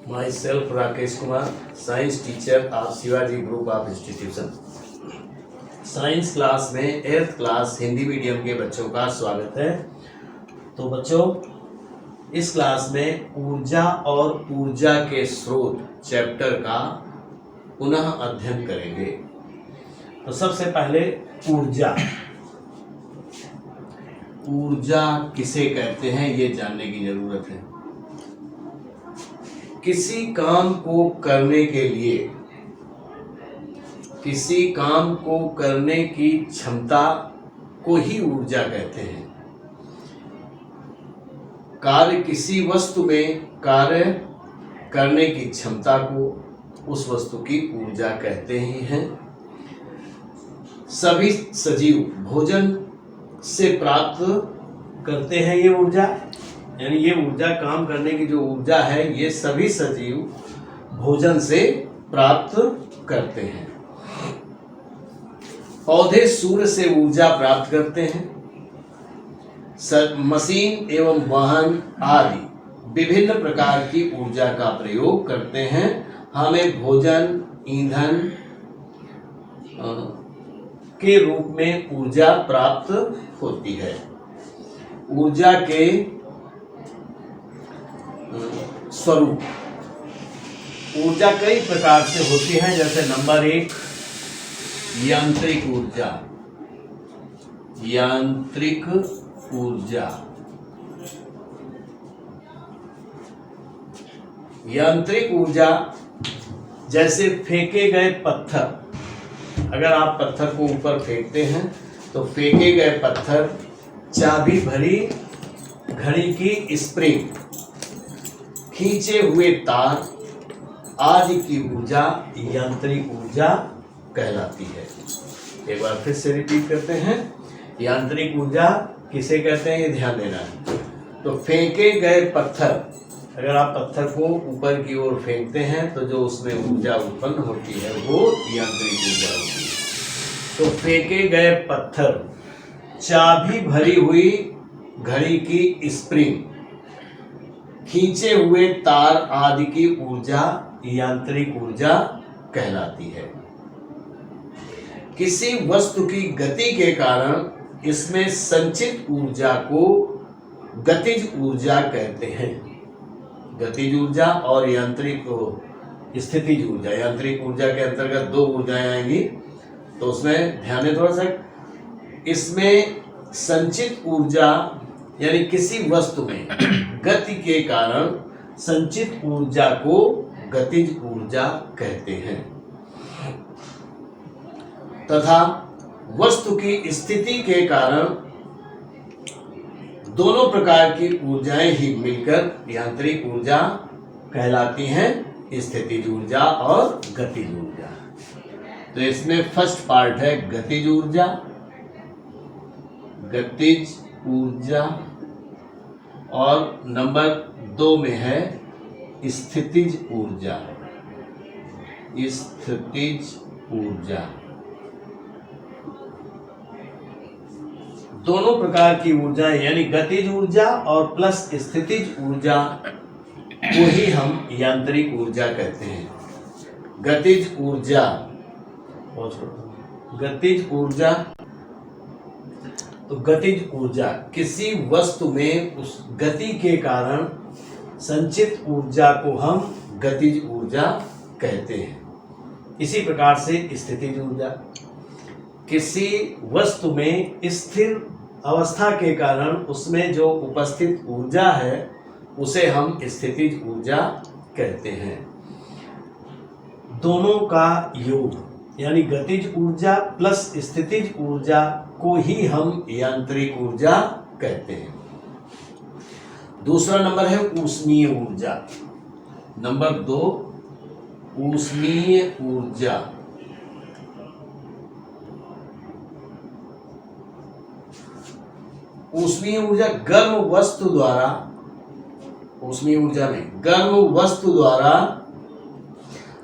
My self Rakesh Kumar, science teacher of Shivaji group of institution. Science class में 8th class Hindi medium के बच्चों का स्वागत है। तो बच्चों, इस क्लास में ऊर्जा और ऊर्जा के स्रोत चैप्टर का पुनः अध्ययन करेंगे। तो सबसे पहले ऊर्जा किसे कहते हैं ये जानने की जरूरत है। किसी काम को करने के लिए, किसी काम को करने की क्षमता को ही ऊर्जा कहते हैं। कार्य, किसी वस्तु में कार्य करने की क्षमता को उस वस्तु की ऊर्जा कहते ही हैं। सभी सजीव भोजन से प्राप्त करते हैं ये ऊर्जा, यानी ये ऊर्जा, काम करने की जो ऊर्जा है, ये सभी सजीव भोजन से प्राप्त करते हैं। पौधे सूर्य से ऊर्जा प्राप्त करते हैं। मशीन एवं वाहन आदि विभिन्न प्रकार की ऊर्जा का प्रयोग करते हैं। हमें भोजन, ईंधन के रूप में ऊर्जा प्राप्त होती है। ऊर्जा के स्वरूप, ऊर्जा कई प्रकार से होती है। जैसे नंबर 1, यांत्रिक ऊर्जा। यांत्रिक ऊर्जा, यांत्रिक ऊर्जा जैसे फेंके गए पत्थर। अगर आप पत्थर को ऊपर फेंकते हैं तो फेंके गए पत्थर, चाबी भरी घड़ी की स्प्रिंग, खींचे हुए तार आदि की ऊर्जा यांत्रिक ऊर्जा कहलाती है। एक बार फिर से रिपीट करते हैं, यांत्रिक ऊर्जा किसे कहते हैं ये ध्यान देना है। तो फेंके गए पत्थर, अगर आप पत्थर को ऊपर की ओर फेंकते हैं तो जो उसमें ऊर्जा उत्पन्न होती है वो यांत्रिक ऊर्जा होती है। तो फेंके गए पत्थर, चाबी भरी हुई घड़ी की स्प्रिंग, खींचे हुए तार आदि की ऊर्जा यांत्रिक ऊर्जा कहलाती है। किसी वस्तु की गति के कारण इसमें संचित ऊर्जा को गतिज ऊर्जा कहते हैं। गतिज ऊर्जा और यांत्रिक स्थितिज ऊर्जा। यांत्रिक ऊर्जा के अंतर्गत 2 ऊर्जाएं आएंगी, तो उसमें ध्यान दें थोड़ा सा। इसमें संचित ऊर्जा यानी किसी वस्तु में गति के कारण संचित ऊर्जा को गतिज ऊर्जा कहते हैं, तथा वस्तु की स्थिति के कारण दोनों प्रकार की ऊर्जाएं ही मिलकर यांत्रिक ऊर्जा कहलाती हैं, स्थितिज ऊर्जा और गतिज ऊर्जा। तो इसमें फर्स्ट पार्ट है गतिज ऊर्जा। गतिज ऊर्जा, और नंबर 2 में है स्थितिज ऊर्जा। स्थितिज ऊर्जा, दोनों प्रकार की ऊर्जा यानी गतिज ऊर्जा और प्लस स्थितिज ऊर्जा को ही हम यांत्रिक ऊर्जा कहते हैं। गतिज ऊर्जा, गतिज ऊर्जा, तो गतिज ऊर्जा किसी वस्तु में उस गति के कारण संचित ऊर्जा को हम गतिज ऊर्जा कहते हैं। इसी प्रकार से स्थितिज ऊर्जा, किसी वस्तु में स्थिर अवस्था के कारण उसमें जो उपस्थित ऊर्जा है उसे हम स्थितिज ऊर्जा कहते हैं। दोनों का योग यानी गतिज ऊर्जा प्लस स्थितिज ऊर्जा को ही हम यांत्रिक ऊर्जा कहते हैं। दूसरा नंबर है ऊष्मीय ऊर्जा। नंबर 2, ऊष्मीय ऊर्जा। ऊष्मीय ऊर्जा गर्म वस्तु द्वारा, ऊष्मीय ऊर्जा में गर्म वस्तु द्वारा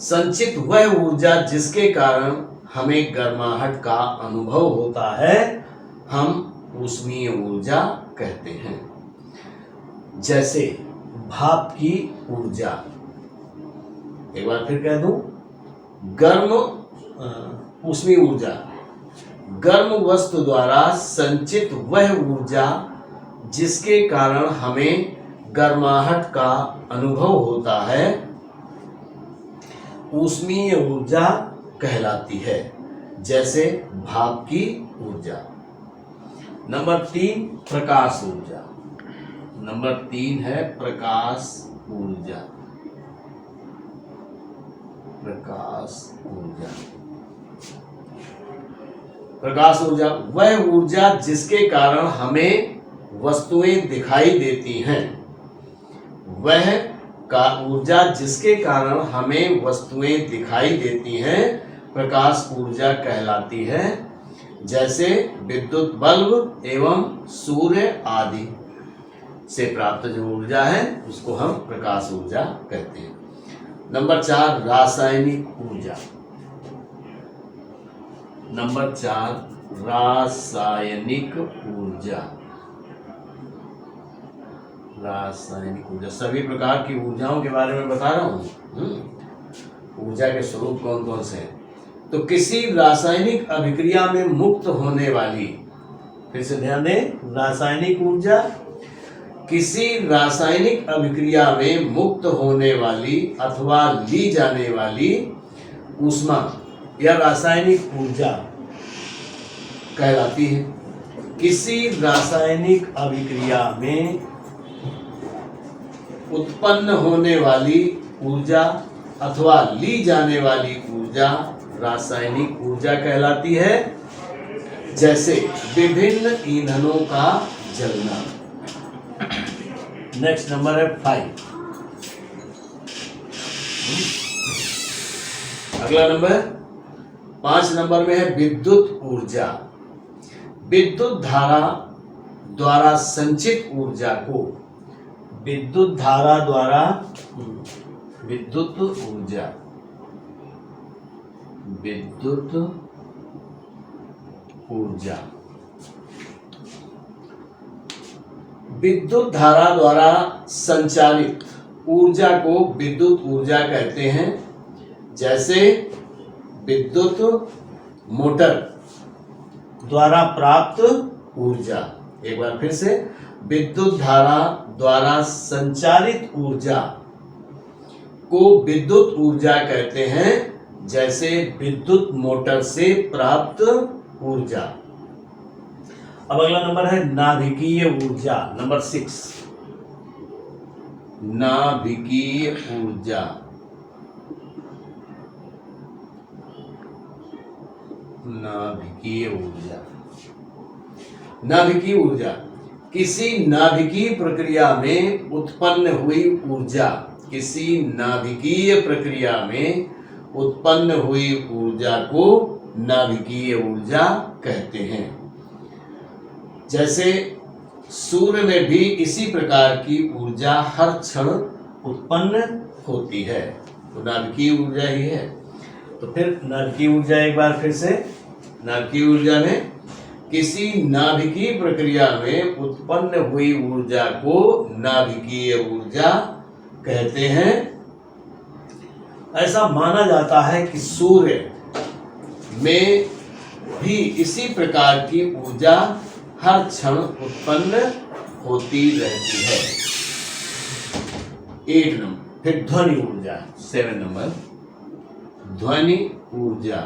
संचित वह ऊर्जा जिसके कारण हमें गर्माहट का अनुभव होता है, हम ऊष्मीय ऊर्जा कहते हैं। जैसे भाप की ऊर्जा, एक बार फिर कह दूं, गर्म ऊष्मीय ऊर्जा, गर्म वस्तु द्वारा संचित वह ऊर्जा जिसके कारण हमें गर्माहट का अनुभव होता है, ऊष्मीय ऊर्जा कहलाती है, जैसे भाप की ऊर्जा। नंबर 3 प्रकाश ऊर्जा। नंबर 3 है प्रकाश ऊर्जा। प्रकाश ऊर्जा, प्रकाश ऊर्जा वह ऊर्जा जिसके कारण हमें वस्तुएं दिखाई देती हैं, वह का ऊर्जा जिसके कारण हमें वस्तुएं दिखाई देती हैं प्रकाश ऊर्जा कहलाती है, जैसे विद्युत बल्ब एवं सूर्य आदि से प्राप्त जो ऊर्जा है उसको हम प्रकाश ऊर्जा कहते हैं। नंबर 4 रासायनिक ऊर्जा। नंबर 4 रासायनिक ऊर्जा। रासायनिक ऊर्जा सभी प्रकार की ऊर्जाओं के बारे में बता रहा हूं। ऊर्जा के स्वरूप कौन कौन से हैं? तो किसी रासायनिक अभिक्रिया में मुक्त होने वाली, फिर से ध्यान दें, रासायनिक ऊर्जा किसी रासायनिक अभिक्रिया में मुक्त होने वाली अथवा ली जाने वाली ऊष्मा या रासायनिक ऊर्जा कहलाती है। किसी रासायनिक अभिक्रिया में उत्पन्न होने वाली ऊर्जा अथवा ली जाने वाली ऊर्जा रासायनिक ऊर्जा कहलाती है, जैसे विभिन्न ईंधनों का जलना। नेक्स्ट नंबर है 5। अगला नंबर 5 नंबर में है विद्युत ऊर्जा। विद्युत धारा द्वारा संचित ऊर्जा को, विद्युत धारा द्वारा विद्युत ऊर्जा, विद्युत ऊर्जा, विद्युत धारा द्वारा संचालित ऊर्जा को विद्युत ऊर्जा कहते हैं, जैसे विद्युत मोटर द्वारा प्राप्त ऊर्जा। एक बार फिर से, विद्युत धारा द्वारा संचालित ऊर्जा को विद्युत ऊर्जा कहते हैं, जैसे विद्युत मोटर से प्राप्त ऊर्जा। अब अगला नंबर है नाभिकीय ऊर्जा। नंबर 6 नाभिकीय ऊर्जा। नाभिकीय ऊर्जा, नाभिकीय ऊर्जा किसी नाभिकीय प्रक्रिया में उत्पन्न हुई ऊर्जा, किसी नाभिकीय प्रक्रिया में उत्पन्न हुई ऊर्जा को नाभिकीय ऊर्जा कहते हैं। जैसे सूर्य में भी इसी प्रकार की ऊर्जा हर क्षण उत्पन्न होती है, तो नाभिकीय ऊर्जा ही है। तो फिर नाभिकीय ऊर्जा एक बार फिर से, नाभिकीय ऊर्जा में किसी नाभिकीय प्रक्रिया में उत्पन्न हुई ऊर्जा को नाभिकीय ऊर्जा कहते हैं। ऐसा माना जाता है कि सूर्य में भी इसी प्रकार की ऊर्जा हर क्षण उत्पन्न होती रहती है। 8 नंबर, फिर ध्वनि ऊर्जा 7 नंबर, ध्वनि ऊर्जा।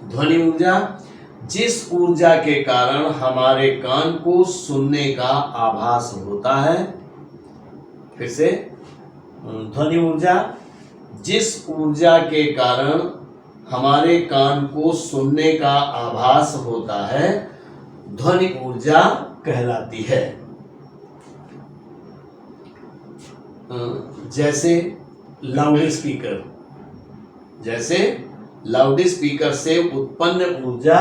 ध्वनि ऊर्जा जिस ऊर्जा के कारण हमारे कान को सुनने का आभास होता है। फिर से, ध्वनि ऊर्जा जिस ऊर्जा के कारण हमारे कान को सुनने का आभास होता है, ध्वनि ऊर्जा कहलाती है। जैसे लाउड स्पीकर, जैसे लाउड स्पीकर से उत्पन्न ऊर्जा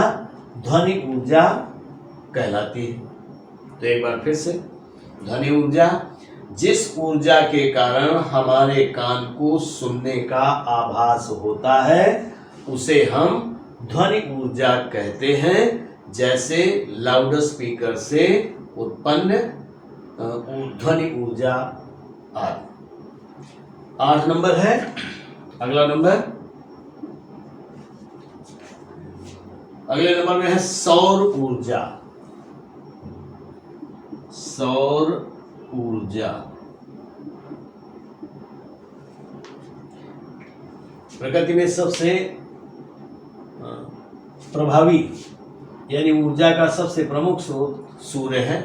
ध्वनि ऊर्जा कहलाती है। तो एक बार फिर से, ध्वनि ऊर्जा जिस ऊर्जा के कारण हमारे कान को सुनने का आभास होता है उसे हम ध्वनि ऊर्जा कहते हैं, जैसे लाउड स्पीकर से उत्पन्न ध्वनि ऊर्जा आदि। 8 नंबर है, अगला नंबर, अगले नंबर में है सौर ऊर्जा। सौर ऊर्जा प्रकृति में सबसे प्रभावी यानी ऊर्जा का सबसे प्रमुख स्रोत सूर्य है।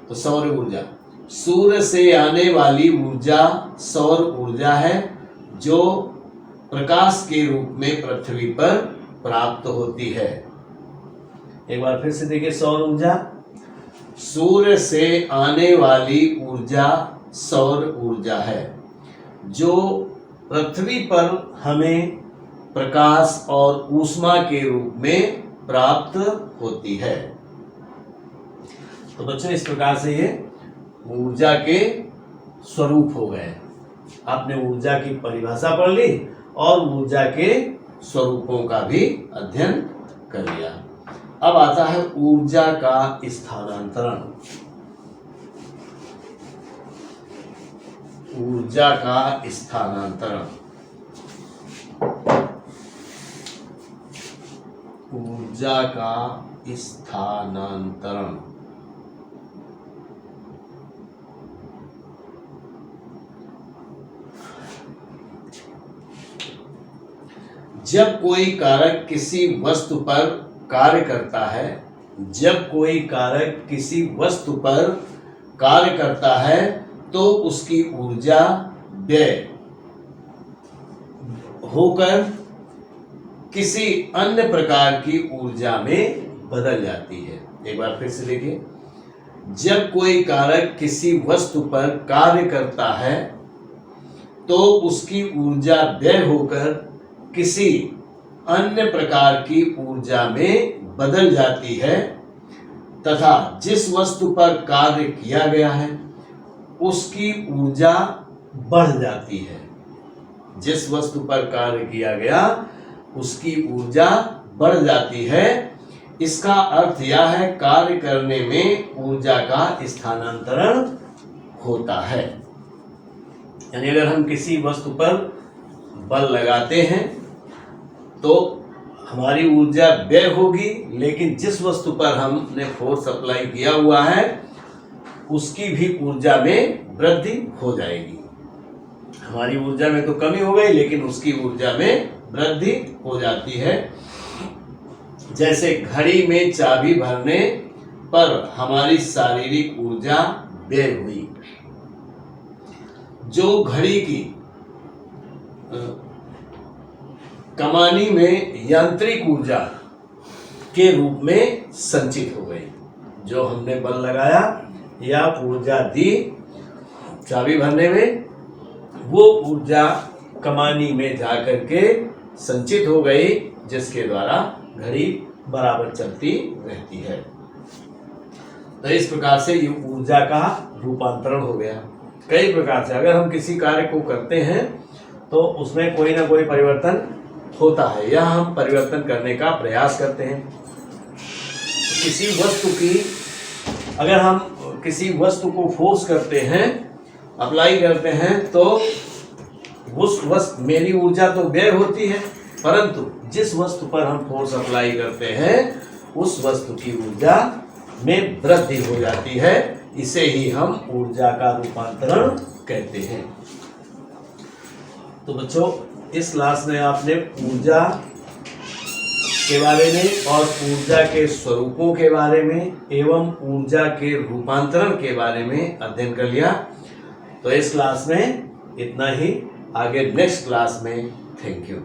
तो सौर ऊर्जा, सूर्य से आने वाली ऊर्जा सौर ऊर्जा है, जो प्रकाश के रूप में पृथ्वी पर प्राप्त होती है। एक बार फिर से देखिए, सौर ऊर्जा, सूर्य से आने वाली ऊर्जा सौर ऊर्जा है, जो पृथ्वी पर हमें प्रकाश और ऊष्मा के रूप में प्राप्त होती है। तो बच्चों, इस प्रकार से ये ऊर्जा के स्वरूप हो गए। आपने ऊर्जा की परिभाषा पढ़ ली और ऊर्जा के स्वरूपों का भी अध्ययन कर लिया। अब आता है ऊर्जा का स्थानांतरण। ऊर्जा का स्थानांतरण, ऊर्जा का स्थानांतरण। जब कोई कारक किसी वस्तु पर कार्य करता है, जब कोई कारक किसी वस्तु पर कार्य करता है तो उसकी ऊर्जा व्यय होकर किसी अन्य प्रकार की ऊर्जा में बदल जाती है। एक बार फिर से देखिए, जब कोई कारक किसी वस्तु पर कार्य करता है तो उसकी ऊर्जा व्यय होकर किसी अन्य प्रकार की ऊर्जा में बदल जाती है, तथा जिस वस्तु पर कार्य किया गया है उसकी ऊर्जा बढ़ जाती है। जिस वस्तु पर कार्य किया गया उसकी ऊर्जा बढ़ जाती है। इसका अर्थ यह है, कार्य करने में ऊर्जा का स्थानांतरण होता है। यानी अगर हम किसी वस्तु पर बल लगाते हैं तो हमारी ऊर्जा व्यय होगी, लेकिन जिस वस्तु पर हमने फोर्स अप्लाई किया हुआ है उसकी भी ऊर्जा में वृद्धि हो जाएगी। हमारी ऊर्जा में तो कमी हो गई, लेकिन उसकी ऊर्जा में वृद्धि हो जाती है। जैसे घड़ी में चाबी भरने पर हमारी शारीरिक ऊर्जा व्यय हुई, जो घड़ी की कमानी में यांत्रिक ऊर्जा के रूप में संचित हो गई। जो हमने बल लगाया या ऊर्जा दी चाबी भरने में, वो ऊर्जा कमानी में जाकर के संचित हो गई, जिसके द्वारा घड़ी बराबर चलती रहती है। तो इस प्रकार से ये ऊर्जा का रूपांतरण हो गया। कई प्रकार से अगर हम किसी कार्य को करते हैं तो उसमें कोई ना कोई परिवर्तन होता है, या हम परिवर्तन करने का प्रयास करते हैं। किसी वस्तु की, अगर हम किसी वस्तु को फोर्स करते हैं, अप्लाई करते हैं, तो उस वस्तु, मेरी ऊर्जा तो व्यय होती है, परंतु जिस वस्तु पर हम फोर्स अप्लाई करते हैं उस वस्तु की ऊर्जा में वृद्धि हो जाती है। इसे ही हम ऊर्जा का रूपांतरण कहते हैं। तो बच्चों, इस क्लास में आपने ऊर्जा के बारे में और ऊर्जा के स्वरूपों के बारे में एवं ऊर्जा के रूपांतरण के बारे में अध्ययन कर लिया। तो इस क्लास में इतना ही, आगे नेक्स्ट क्लास में। Thank you.